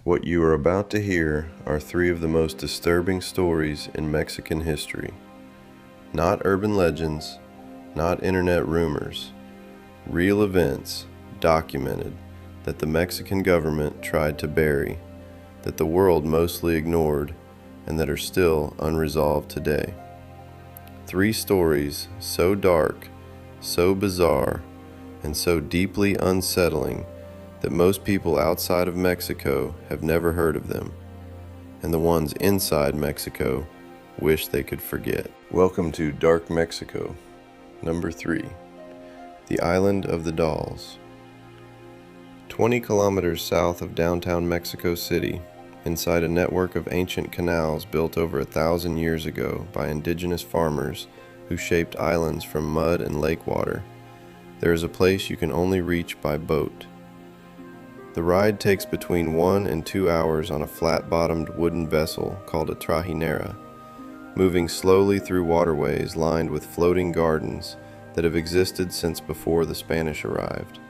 What you are about to hear are three of the most disturbing stories in Mexican history. Not urban legends, not internet rumors. Real events documented that the Mexican government tried to bury, that the world mostly ignored, and that are still unresolved today. Three stories so dark, so bizarre, and so deeply unsettling that most people outside of Mexico have never heard of them, and the ones inside Mexico wish they could forget. Welcome to Dark Mexico. Number 3. The Island of the Dolls. 20 kilometers south of downtown Mexico City, inside a network of ancient canals built over 1,000 years ago by indigenous farmers who shaped islands from mud and lake water, there is a place you can only reach by boat. The ride takes between 1 and 2 hours on a flat-bottomed wooden vessel called a trajinera, moving slowly through waterways lined with floating gardens that have existed since before the Spanish arrived.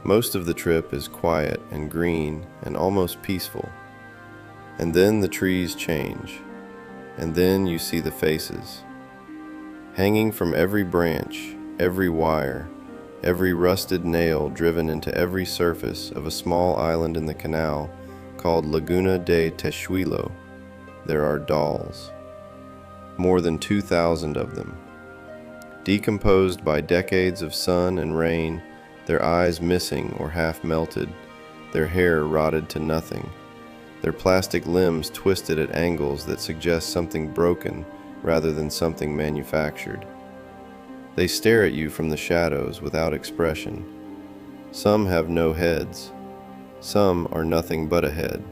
Most of the trip is quiet and green and almost peaceful. And then the trees change, and then you see the faces. Hanging from every branch, every wire, every rusted nail driven into every surface of a small island in the canal called Laguna de Texuelo, there are dolls. More than 2,000 of them. Decomposed by decades of sun and rain, their eyes missing or half melted, their hair rotted to nothing, their plastic limbs twisted at angles that suggest something broken rather than something manufactured. They stare at you from the shadows without expression. Some have no heads. Some are nothing but a head.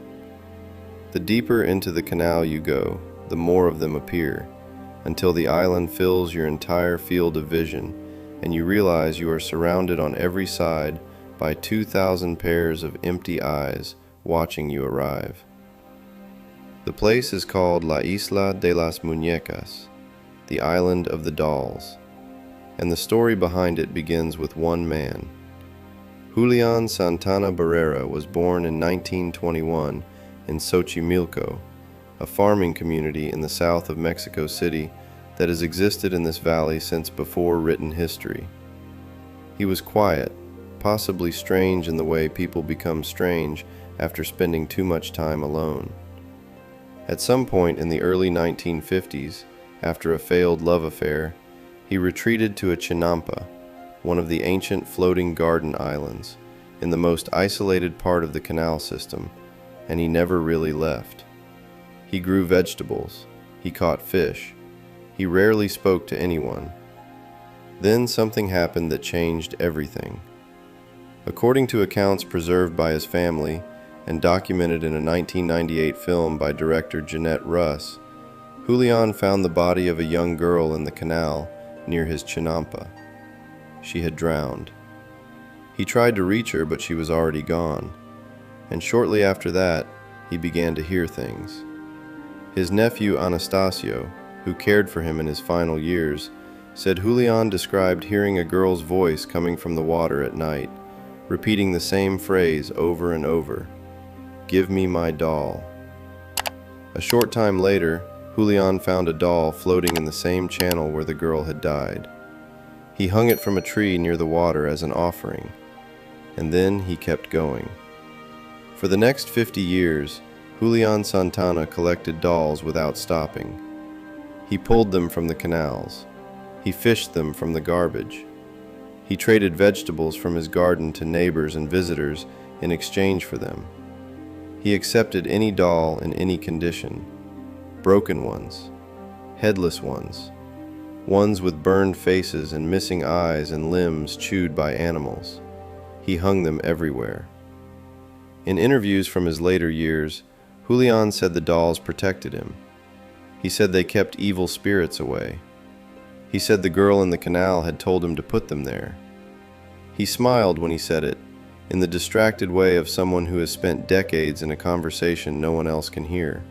The deeper into the canal you go, the more of them appear, until the island fills your entire field of vision, and you realize you are surrounded on every side by 2,000 pairs of empty eyes watching you arrive. The place is called La Isla de las Munecas, the Island of the Dolls, and the story behind it begins with one man. Julian Santana Barrera was born in 1921 in Xochimilco, a farming community in the south of Mexico City that has existed in this valley since before written history. He was quiet, possibly strange in the way people become strange after spending too much time alone. At some point in the early 1950s, after a failed love affair, he retreated to a chinampa, one of the ancient floating garden islands, in the most isolated part of the canal system, and he never really left. He grew vegetables, he caught fish, he rarely spoke to anyone. Then something happened that changed everything. According to accounts preserved by his family and documented in a 1998 film by director Jeanette Russ, Julian found the body of a young girl in the canal near his chinampa. She had drowned. He tried to reach her, but she was already gone. And shortly after that, he began to hear things. His nephew Anastasio, who cared for him in his final years, said Julian described hearing a girl's voice coming from the water at night, repeating the same phrase over and over, "Give me my doll." A short time later, Julian found a doll floating in the same channel where the girl had died. He hung it from a tree near the water as an offering, and then he kept going. For the next 50 years, Julian Santana collected dolls without stopping. He pulled them from the canals. He fished them from the garbage. He traded vegetables from his garden to neighbors and visitors in exchange for them. He accepted any doll in any condition. Broken ones, headless ones, ones with burned faces and missing eyes and limbs chewed by animals. He hung them everywhere. In interviews from his later years, Julian said the dolls protected him. He said they kept evil spirits away. He said the girl in the canal had told him to put them there. He smiled when he said it, in the distracted way of someone who has spent decades in a conversation no one else can hear.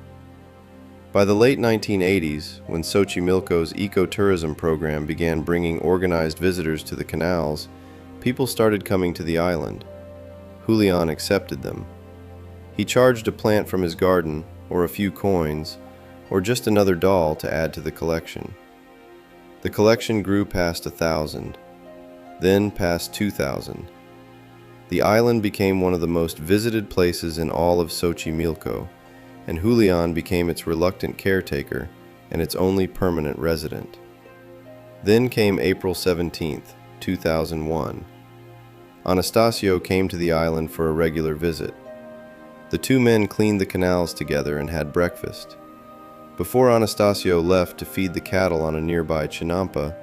By the late 1980s, when Xochimilco's ecotourism program began bringing organized visitors to the canals, people started coming to the island. Julian accepted them. He charged a plant from his garden, or a few coins, or just another doll to add to the collection. The collection grew past 1,000, then past 2,000. The island became one of the most visited places in all of Xochimilco, and Julian became its reluctant caretaker and its only permanent resident. Then came April 17th, 2001. Anastasio came to the island for a regular visit. The two men cleaned the canals together and had breakfast. Before Anastasio left to feed the cattle on a nearby chinampa,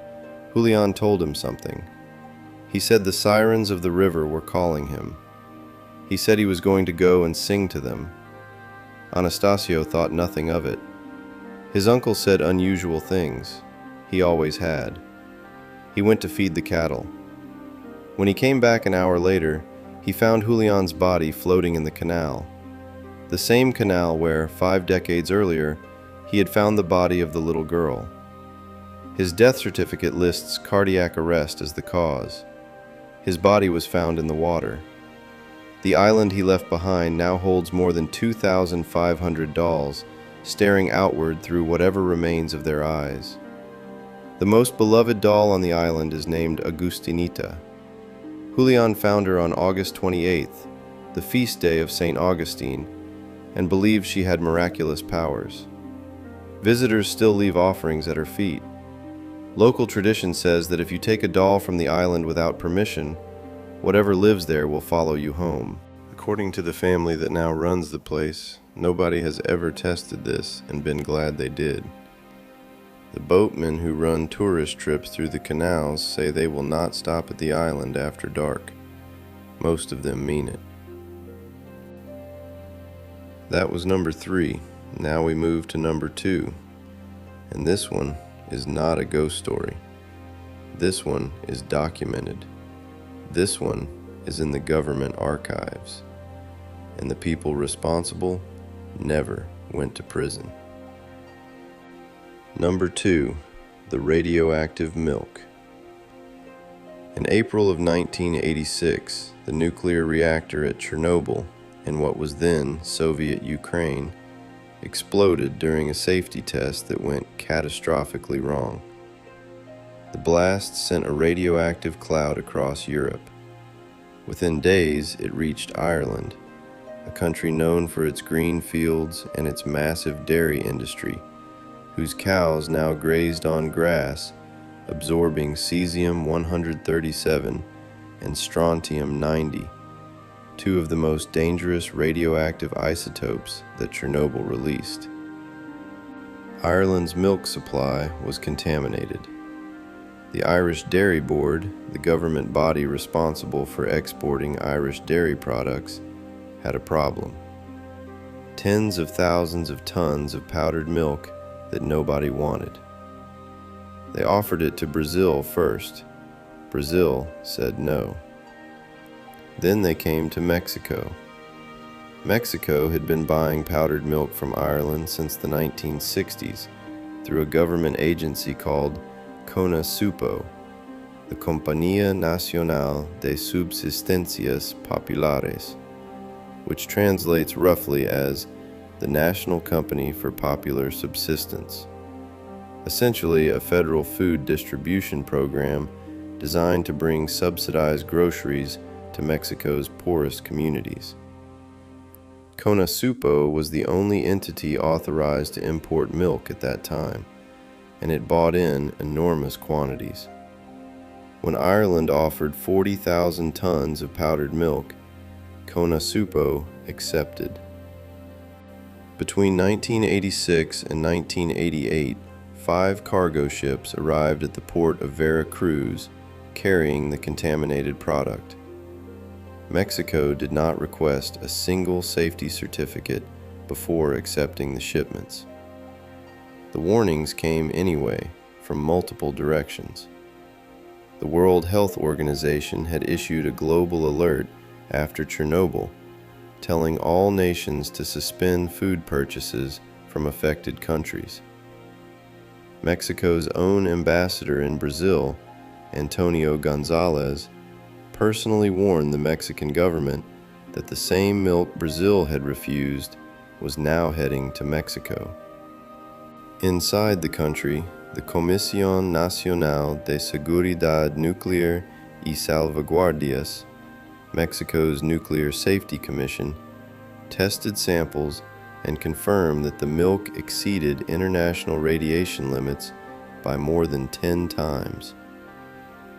Julian told him something. He said the sirens of the river were calling him. He said he was going to go and sing to them. Anastasio thought nothing of it. His uncle said unusual things. He always had. He went to feed the cattle. When he came back an hour later, he found Julian's body floating in the canal. The same canal where, 5 decades earlier, he had found the body of the little girl. His death certificate lists cardiac arrest as the cause. His body was found in the water. The island he left behind now holds more than 2,500 dolls, staring outward through whatever remains of their eyes. The most beloved doll on the island is named Agustinita. Julian found her on August 28th, the feast day of St. Augustine, and believed she had miraculous powers. Visitors still leave offerings at her feet. Local tradition says that if you take a doll from the island without permission, whatever lives there will follow you home. According to the family that now runs the place, nobody has ever tested this and been glad they did. The boatmen who run tourist trips through the canals say they will not stop at the island after dark. Most of them mean it. That was number 3. Now we move to number 2. And this one is not a ghost story. This one is documented. This one is in the government archives. And the people responsible never went to prison. Number 2. The radioactive milk. In April of 1986, the nuclear reactor at Chernobyl, in what was then Soviet Ukraine, exploded during a safety test that went catastrophically wrong. The blast sent a radioactive cloud across Europe. Within days, it reached Ireland, a country known for its green fields and its massive dairy industry, whose cows now grazed on grass, absorbing cesium-137 and strontium-90, 2 of the most dangerous radioactive isotopes that Chernobyl released. Ireland's milk supply was contaminated. The Irish Dairy Board, the government body responsible for exporting Irish dairy products, had a problem. Tens of thousands of tons of powdered milk that nobody wanted. They offered it to Brazil first. Brazil said no. Then they came to Mexico. Mexico had been buying powdered milk from Ireland since the 1960s through a government agency called CONASUPO, the Compañía Nacional de Subsistencias Populares, which translates roughly as the National Company for Popular Subsistence, essentially a federal food distribution program designed to bring subsidized groceries to Mexico's poorest communities. CONASUPO was the only entity authorized to import milk at that time, and it bought in enormous quantities. When Ireland offered 40,000 tons of powdered milk, CONASUPO accepted. Between 1986 and 1988, 5 cargo ships arrived at the port of Veracruz carrying the contaminated product. Mexico did not request a single safety certificate before accepting the shipments. The warnings came anyway from multiple directions. The World Health Organization had issued a global alert after Chernobyl, telling all nations to suspend food purchases from affected countries. Mexico's own ambassador in Brazil, Antonio Gonzalez, personally warned the Mexican government that the same milk Brazil had refused was now heading to Mexico. Inside the country, the Comisión Nacional de Seguridad Nuclear y Salvaguardias, Mexico's Nuclear Safety Commission, tested samples and confirmed that the milk exceeded international radiation limits by more than 10 times.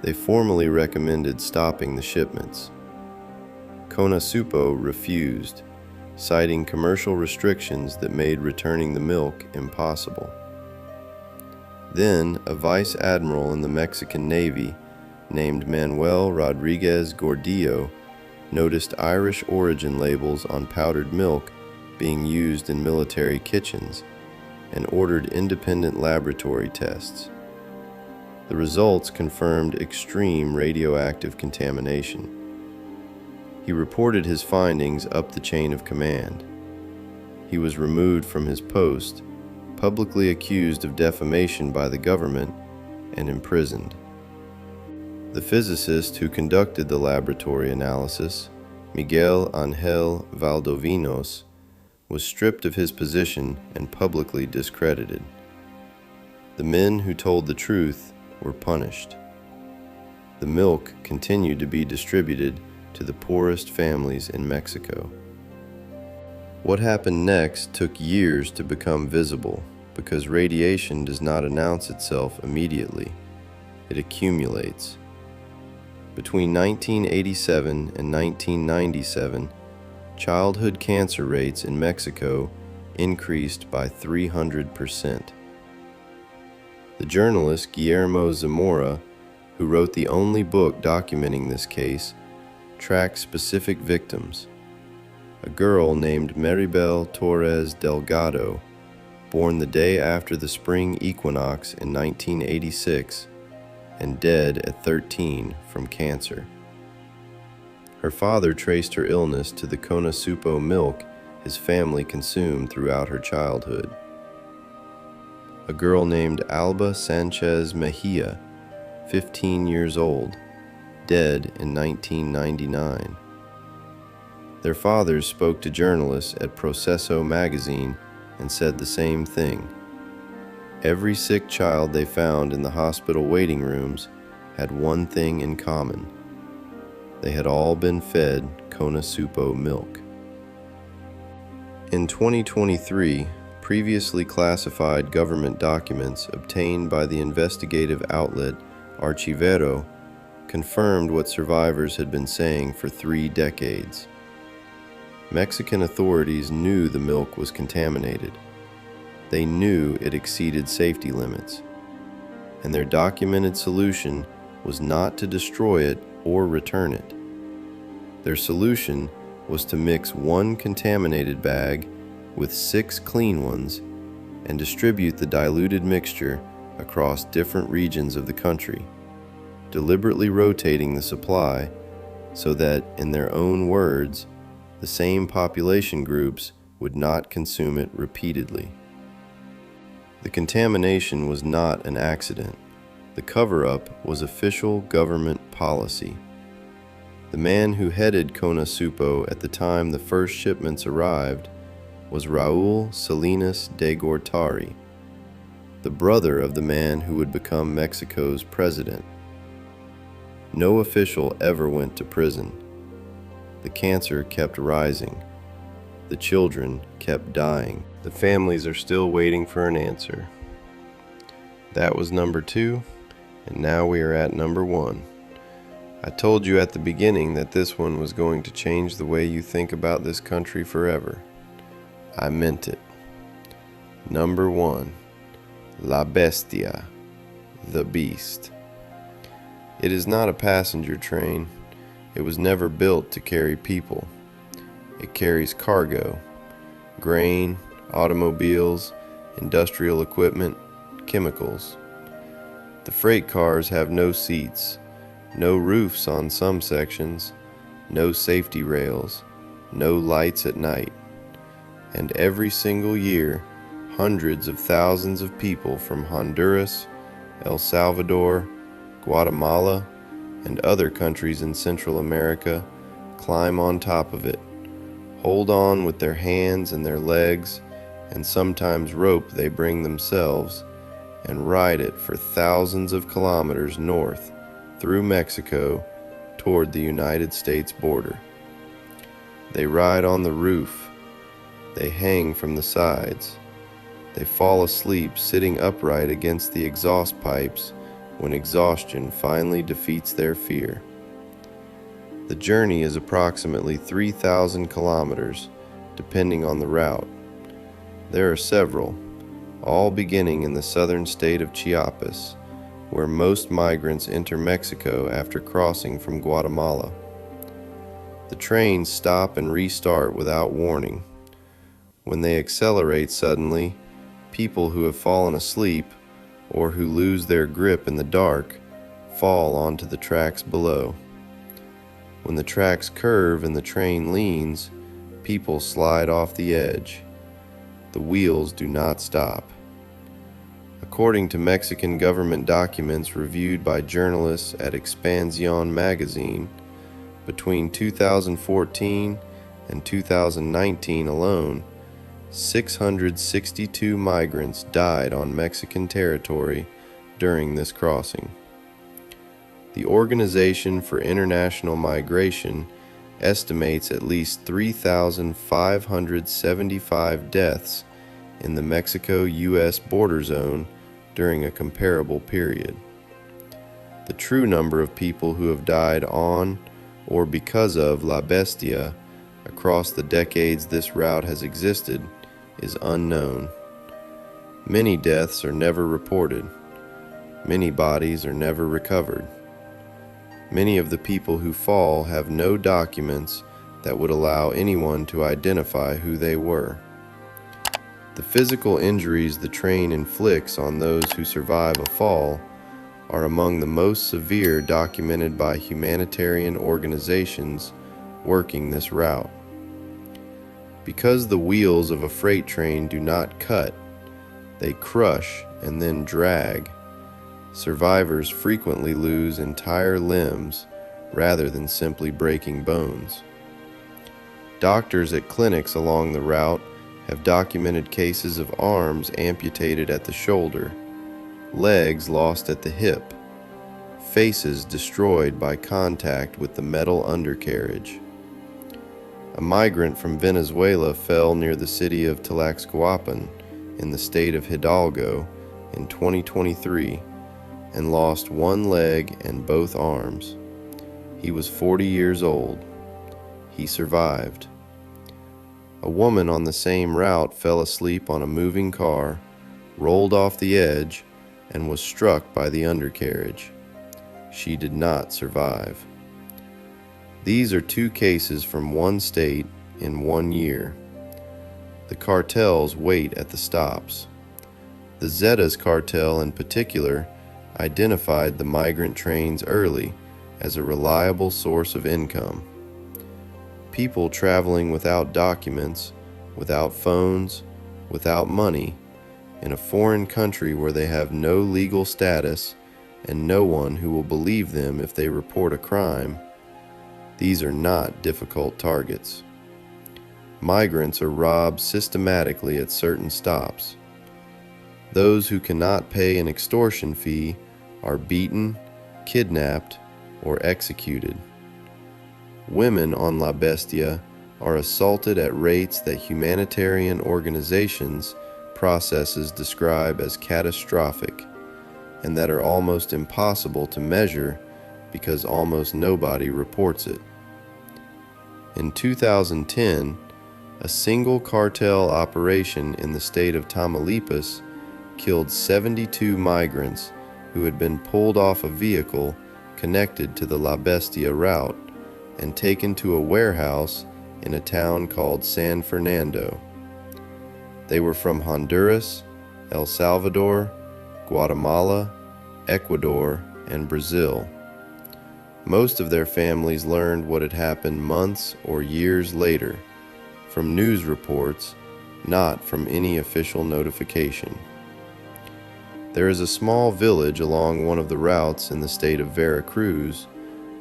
They formally recommended stopping the shipments. CONASUPO refused, citing commercial restrictions that made returning the milk impossible. Then, a vice admiral in the Mexican Navy named Manuel Rodriguez Gordillo noticed Irish origin labels on powdered milk being used in military kitchens and ordered independent laboratory tests. The results confirmed extreme radioactive contamination. He reported his findings up the chain of command. He was removed from his post, publicly accused of defamation by the government, and imprisoned. The physicist who conducted the laboratory analysis, Miguel Ángel Valdovinos, was stripped of his position and publicly discredited. The men who told the truth were punished. The milk continued to be distributed to the poorest families in Mexico. What happened next took years to become visible because radiation does not announce itself immediately. It accumulates. Between 1987 and 1997, childhood cancer rates in Mexico increased by 300%. The journalist Guillermo Zamora, who wrote the only book documenting this case, tracked specific victims. A girl named Maribel Torres Delgado, born the day after the spring equinox in 1986, and dead at 13 from cancer. Her father traced her illness to the CONASUPO milk his family consumed throughout her childhood. A girl named Alba Sanchez Mejia, 15 years old, dead in 1999. Their fathers spoke to journalists at Proceso magazine and said the same thing. Every sick child they found in the hospital waiting rooms had one thing in common. They had all been fed CONASUPO milk. In 2023, previously classified government documents obtained by the investigative outlet Archivero confirmed what survivors had been saying for 3 decades. Mexican authorities knew the milk was contaminated. They knew it exceeded safety limits, and their documented solution was not to destroy it or return it. Their solution was to mix one contaminated bag with 6 clean ones and distribute the diluted mixture across different regions of the country, deliberately rotating the supply so that, in their own words, the same population groups would not consume it repeatedly. The contamination was not an accident. The cover-up was official government policy. The man who headed CONASUPO at the time the first shipments arrived was Raúl Salinas de Gortari, the brother of the man who would become Mexico's president. No official ever went to prison. The cancer kept rising. The children kept dying. The families are still waiting for an answer. That was number 2, and now we are at number 1. I told you at the beginning that this one was going to change the way you think about this country forever. I meant it. Number 1. La Bestia, the Beast. It is not a passenger train. It was never built to carry people. It carries cargo, grain, automobiles, industrial equipment, chemicals. The freight cars have no seats, no roofs on some sections, no safety rails, no lights at night. And every single year, hundreds of thousands of people from Honduras, El Salvador, Guatemala, and other countries in Central America climb on top of it, hold on with their hands and their legs, and sometimes rope they bring themselves, and ride it for thousands of kilometers north through Mexico toward the United States border. They ride on the roof, they hang from the sides, they fall asleep sitting upright against the exhaust pipes when exhaustion finally defeats their fear. The journey is approximately 3,000 kilometers, depending on the route. There are several, all beginning in the southern state of Chiapas, where most migrants enter Mexico after crossing from Guatemala. The trains stop and restart without warning. When they accelerate suddenly, people who have fallen asleep or who lose their grip in the dark fall onto the tracks below. When the tracks curve and the train leans, people slide off the edge. The wheels do not stop. According to Mexican government documents reviewed by journalists at Expansión magazine, between 2014 and 2019 alone, 662 migrants died on Mexican territory during this crossing. The Organization for International Migration estimates at least 3,575 deaths in the Mexico-U.S. border zone during a comparable period. The true number of people who have died on or because of La Bestia across the decades this route has existed is unknown. Many deaths are never reported. Many bodies are never recovered. Many of the people who fall have no documents that would allow anyone to identify who they were. The physical injuries the train inflicts on those who survive a fall are among the most severe documented by humanitarian organizations working this route. Because the wheels of a freight train do not cut, they crush and then drag. Survivors frequently lose entire limbs rather than simply breaking bones. Doctors at clinics along the route have documented cases of arms amputated at the shoulder, legs lost at the hip, faces destroyed by contact with the metal undercarriage. A migrant from Venezuela fell near the city of Tlaxcoapan in the state of Hidalgo in 2023 and lost one leg and both arms. He was 40 years old. He survived. A woman on the same route fell asleep on a moving car, rolled off the edge, and was struck by the undercarriage. She did not survive. These are two cases from one state in 1 year. The cartels wait at the stops. The Zetas cartel in particular identified the migrant trains early as a reliable source of income. People traveling without documents, without phones, without money, in a foreign country where they have no legal status and no one who will believe them if they report a crime, these are not difficult targets. Migrants are robbed systematically at certain stops. Those who cannot pay an extortion fee are beaten, kidnapped, or executed. Women on La Bestia are assaulted at rates that humanitarian organizations processes describe as catastrophic, and that are almost impossible to measure because almost nobody reports it. In 2010, a single cartel operation in the state of Tamaulipas killed 72 migrants who had been pulled off a vehicle connected to the La Bestia route and taken to a warehouse in a town called San Fernando. They were from Honduras, El Salvador, Guatemala, Ecuador, and Brazil. Most of their families learned what had happened months or years later, from news reports, not from any official notification. There is a small village along one of the routes in the state of Veracruz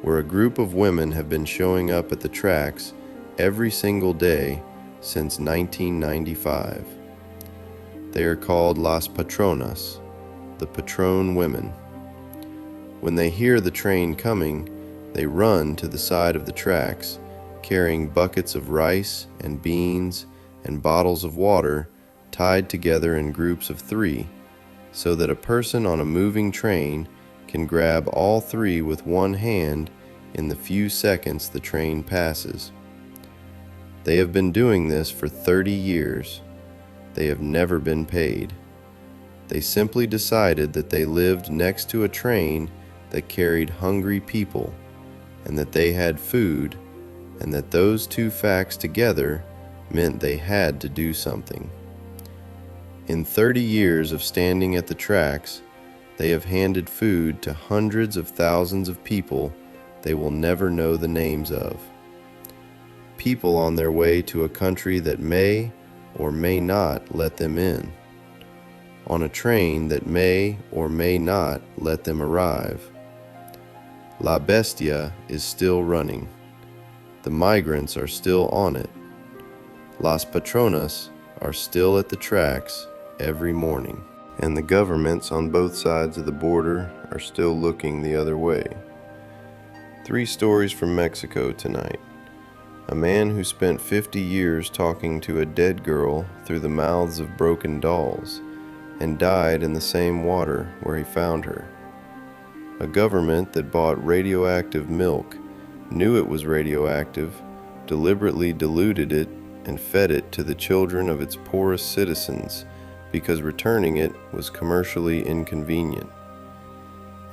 where a group of women have been showing up at the tracks every single day since 1995. They are called Las Patronas, the Patron women. When they hear the train coming, they run to the side of the tracks, carrying buckets of rice and beans and bottles of water tied together in groups of 3, so that a person on a moving train can grab all 3 with one hand in the few seconds the train passes. They have been doing this for 30 years. They have never been paid. They simply decided that they lived next to a train that carried hungry people, and that they had food, and that those 2 facts together meant they had to do something. In 30 years of standing at the tracks, they have handed food to hundreds of thousands of people they will never know the names of. People on their way to a country that may or may not let them in. On a train that may or may not let them arrive. La Bestia is still running. The migrants are still on it. Las Patronas are still at the tracks every morning. And the governments on both sides of the border are still looking the other way. 3 stories from Mexico tonight. A man who spent 50 years talking to a dead girl through the mouths of broken dolls and died in the same water where he found her. A government that bought radioactive milk, knew it was radioactive, deliberately diluted it, and fed it to the children of its poorest citizens because returning it was commercially inconvenient.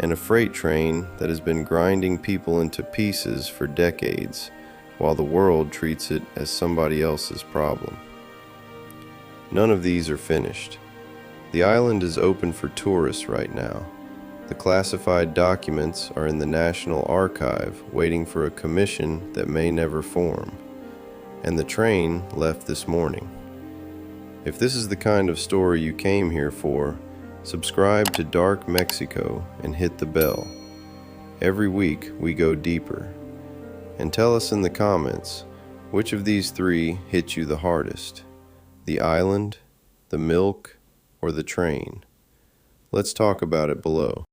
And a freight train that has been grinding people into pieces for decades, while the world treats it as somebody else's problem. None of these are finished. The island is open for tourists right now. The classified documents are in the National Archive waiting for a commission that may never form. And the train left this morning. If this is the kind of story you came here for, subscribe to Dark Mexico and hit the bell. Every week we go deeper. And tell us in the comments, which of these 3 hit you the hardest? The island, the milk, or the train? Let's talk about it below.